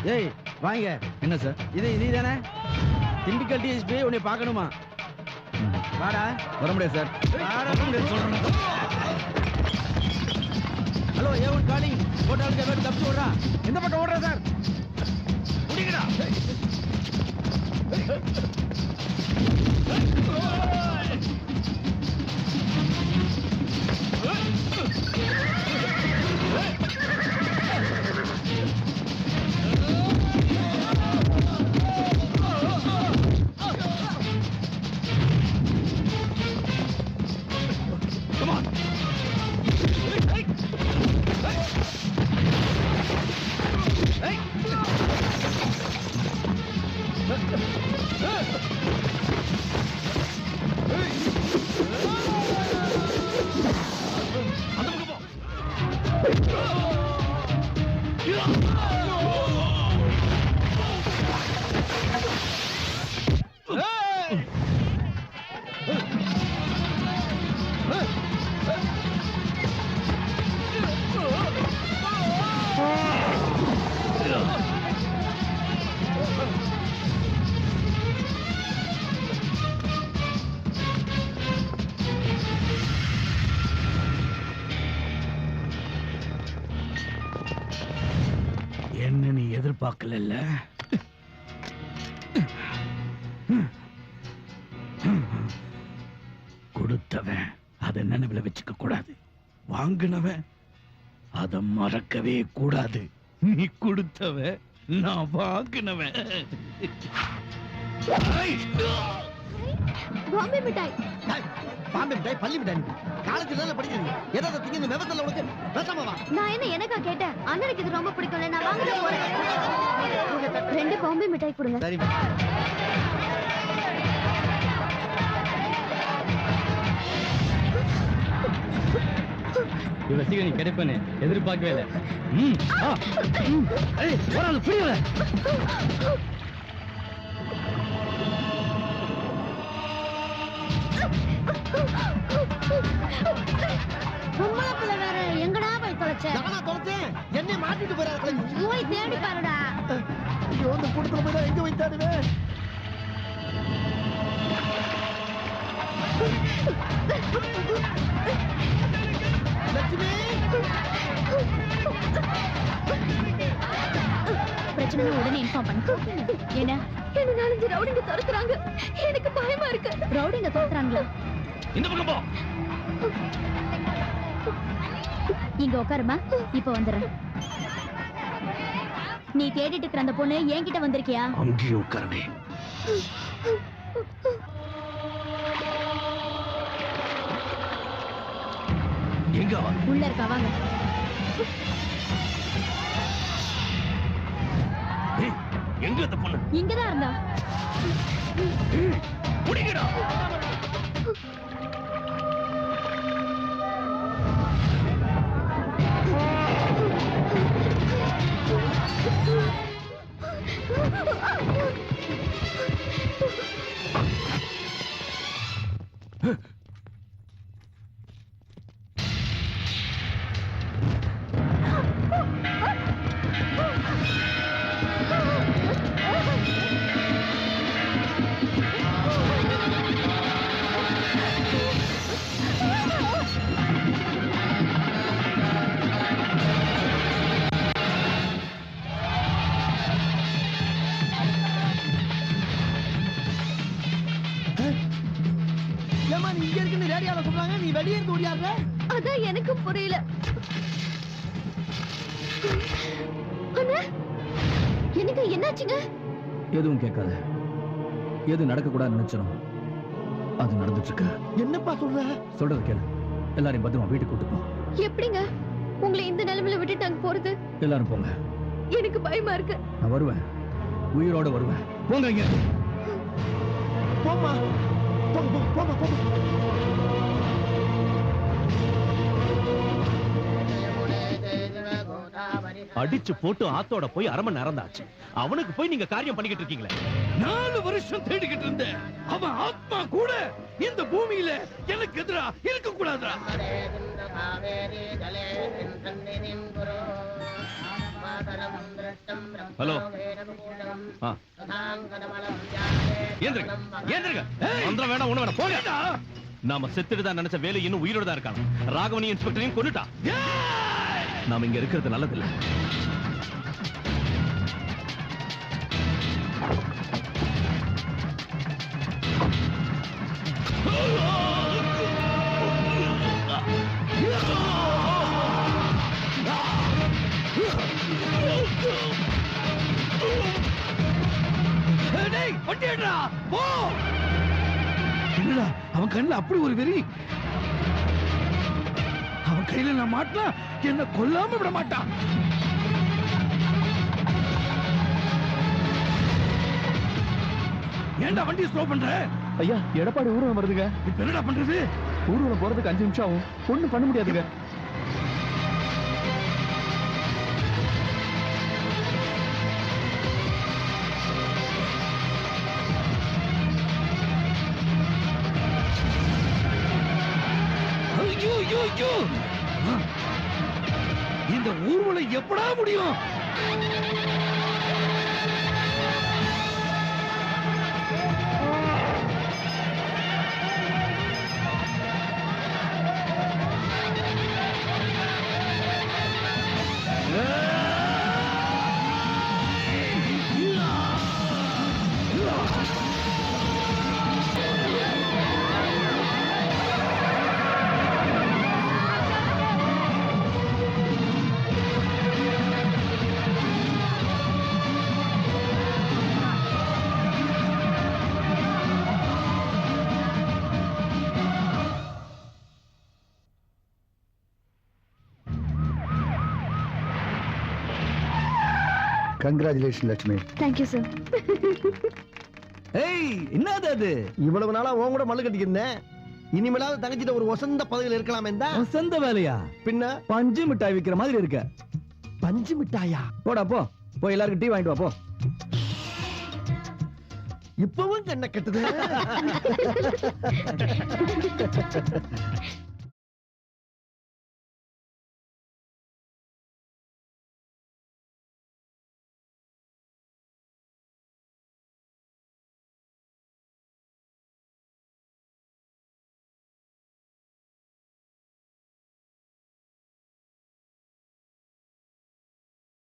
ஏய் வாங்க. என்ன சார்? இது நீ தானே? திண்டுக்கல் டிஎஸ்பி உன்னை பார்க்கணுமா? வாடா. வர முடியாது சார். Hello A1 calling. ஹோட்டலுக்கு எவ்வளோ தப்பிச்சு ஓடுறா? எந்த பக்கம் ஓடுறா சார்? முடிங்கடா. என்ன நீ எதிர்பார்க்கல? கொடுத்தவன் அதை நினைவுல வச்சுக்க கூடாது, வாங்கினவன் அதை மறக்கவே கூடாது. நீ கொடுத்தவன், நான் வாங்கினவன். பாம்பே மிட்டாய். பாம்பே மிட்டாய், பள்ளி மிட்டாய். காலேஜ்ல படிக்கிறீங்க, ஏதாவது திங்க விவசாயம் உனக்கு பேசாம வா. நான் என்ன எனக்கா கேட்டேன்? அண்ணனுக்கு இது ரொம்ப பிடிக்கும்ல, நான் வாங்கிட்டு போறேன். 2 பாம்பே மிட்டாய் கொடுங்க. சரி. இவ்வளவு சீக்கிரம் நீ கிடைப்பேன்னு எதிர்பார்க்கவே இல்லை. புரியல. பொம்பளை வேற எங்கடா போய் தொலைச்சேன்? என்னை மாட்டிட்டு போறாரு. போய் தேடி பாருடா. ஐயோ, இந்த கூட்டத்துல போய் எங்க போய் தேடுவேன்? லட்சுமி, பிரச்சனை உடனே இன்ஃபார்ம் பண்ணு. என்ன? என்ன 4 ரவுடிங்க துரத்துறாங்க. எனக்கு பயமா இருக்கு. ரவுடிங்க துரத்துறாங்களா? இந்த பக்கம் போ. இங்க உட்காருமா, இப்ப வந்துடுறேன். நீ தேடிட்டு இருக்கிற அந்த பொண்ணு என்கிட்ட வந்திருக்கியா? அங்கேயும் உட்காரவே. எங்க உள்ள இருக்கா? வாங்க. எங்க அந்த பொண்ணு? இங்கதான் இருந்தா. முடிங்கடா. நீ வெளியே இருந்து ஓடியாடுற? அதான் எனக்கு புரியல. அண்ணா, எனக்கு என்னாச்சுங்க? எதுவும் கேட்காத. எது நடக்க கூடாது நினைச்சனும் அது நடந்துட்டு இருக்கு. என்னப்பா சொல்ற? சொல்றது கேளு. எல்லாரையும் பத்திரமா வீட்டுக்கு கூட்டு போ. எப்படிங்க உங்களை இந்த நிலைமையில விட்டுட்டு அங்க போறது? எல்லாரும் போங்க. எனக்கு பயமா இருக்கு. நான் வருவேன், உயிரோட வருவேன். போங்க. இங்க போமா. போமா. அடிச்சு போட்டு ஆத்தோட போய் அரை மணி நேரம் ஆச்சு. அவனுக்கு போய் நீங்க காரியம் பண்ணிக்கிட்டு இருக்கீங்களே. 4 வருஷம் தேடிக்கிட்டு இருந்தேன். அவன் ஆத்மா கூட இந்த பூமியில எனக்கு எதிரா இருக்க கூடாதா? ஹலோ ஏந்திருங்க ஏந்திருங்க மந்திரம் வேணாம் ஒண்ணு வேணாம் போங்க நாம செத்துட்டு தான் நினைச்ச வேலை இன்னும் உயிரோட தான் இருக்காங்க ராகவனி இன்ஸ்பெக்டரையும் கொன்னுட்டா நாம இங்க இருக்கிறது நல்லதில்லை டேய் வண்டியடா போ என்னடா அவன் கண்ணுல அப்படி ஒரு வெறி அவன் கையில நான் மாட்டினா என்ன கொல்லாம விட மாட்டான் ஏன்டா வண்டி ஸ்லோ பண்ற ஐயா எடப்பாடி ஊர்வலம் வருதுங்க இப்ப என்னடா பண்றது ஊர்வலம் போறதுக்கு 5 நிமிஷம் ஆகும் ஒண்ணும் பண்ண முடியாதுங்க ஐயோ ஐயோ ஐயோ இந்த ஊர்வலம் எப்படா முடியும் கங்க்ராச்சுலேஷன் லட்சுமி. Thank you sir. ஏய் என்னது அது இவ்வளவு நாளா உன் கூட மல்லு கட்டிக்கிருந்தேன் இனிமேலாவது தங்கச்சிட்ட ஒரு வசந்த பதவியில் இருக்கலாமே தான் வசந்த வேலையா பின்ன பஞ்சு மிட்டாய் விக்கிற மாதிரி இருக்க பஞ்சு மிட்டாயா போடா போ போய் எல்லாருக்கும் டீ வாங்கிட்டு வா போ இப்பவும் கண்ண கட்டுது